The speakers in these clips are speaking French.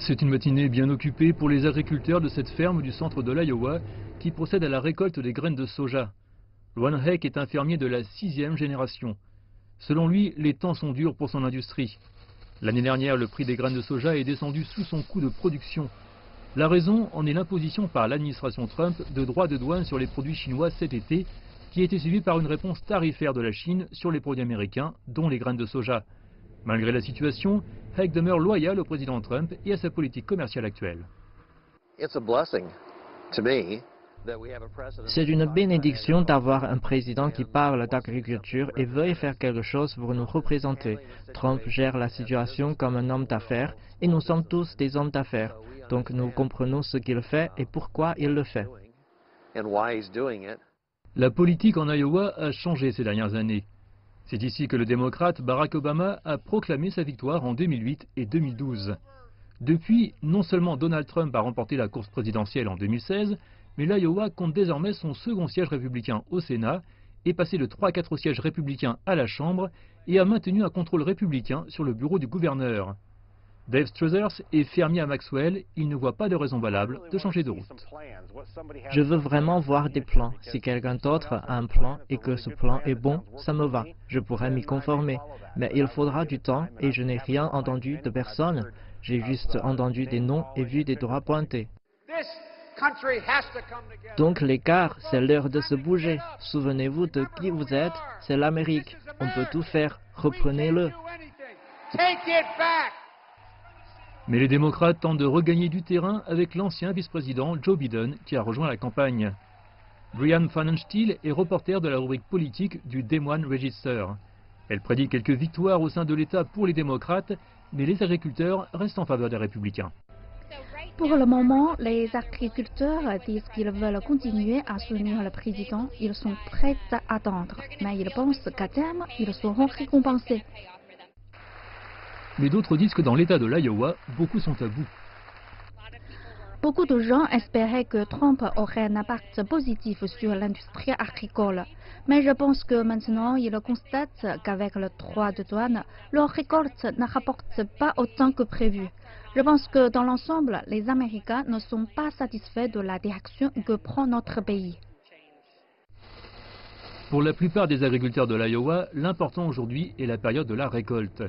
C'est une matinée bien occupée pour les agriculteurs de cette ferme du centre de l'Iowa qui procède à la récolte des graines de soja. Ron Heck est un fermier de la 6e génération. Selon lui, les temps sont durs pour son industrie. L'année dernière, le prix des graines de soja est descendu sous son coût de production. La raison en est l'imposition par l'administration Trump de droits de douane sur les produits chinois cet été, qui a été suivi par une réponse tarifaire de la Chine sur les produits américains, dont les graines de soja. Malgré la situation, Heck demeure loyal au président Trump et à sa politique commerciale actuelle. C'est une bénédiction d'avoir un président qui parle d'agriculture et veuille faire quelque chose pour nous représenter. Trump gère la situation comme un homme d'affaires et nous sommes tous des hommes d'affaires. Donc nous comprenons ce qu'il fait et pourquoi il le fait. La politique en Iowa a changé ces dernières années. C'est ici que le démocrate Barack Obama a proclamé sa victoire en 2008 et 2012. Depuis, non seulement Donald Trump a remporté la course présidentielle en 2016, mais l'Iowa compte désormais son second siège républicain au Sénat, est passé de 3 à 4 sièges républicains à la Chambre et a maintenu un contrôle républicain sur le bureau du gouverneur. Dave Struthers est fermier à Maxwell, il ne voit pas de raison valable de changer de route. Je veux vraiment voir des plans. Si quelqu'un d'autre a un plan et que ce plan est bon, ça me va. Je pourrais m'y conformer. Mais il faudra du temps et je n'ai rien entendu de personne. J'ai juste entendu des noms et vu des doigts pointés. Donc l'écart, c'est l'heure de se bouger. Souvenez-vous de qui vous êtes, c'est l'Amérique. On peut tout faire, reprenez-le. Mais les démocrates tentent de regagner du terrain avec l'ancien vice-président Joe Biden qui a rejoint la campagne. Brianne Pfannenstiel est reporter de la rubrique politique du Des Moines Register. Elle prédit quelques victoires au sein de l'État pour les démocrates, mais les agriculteurs restent en faveur des républicains. Pour le moment, les agriculteurs disent qu'ils veulent continuer à soutenir le président. Ils sont prêts à attendre, mais ils pensent qu'à terme, ils seront récompensés. Mais d'autres disent que dans l'État de l'Iowa, beaucoup sont à bout. Beaucoup de gens espéraient que Trump aurait un impact positif sur l'industrie agricole. Mais je pense que maintenant, ils constatent qu'avec le droit de douane, leur récolte ne rapporte pas autant que prévu. Je pense que dans l'ensemble, les Américains ne sont pas satisfaits de la direction que prend notre pays. Pour la plupart des agriculteurs de l'Iowa, l'important aujourd'hui est la période de la récolte.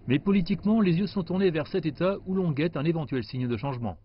Mais politiquement, les yeux sont tournés vers cet État où l'on guette un éventuel signe de changement.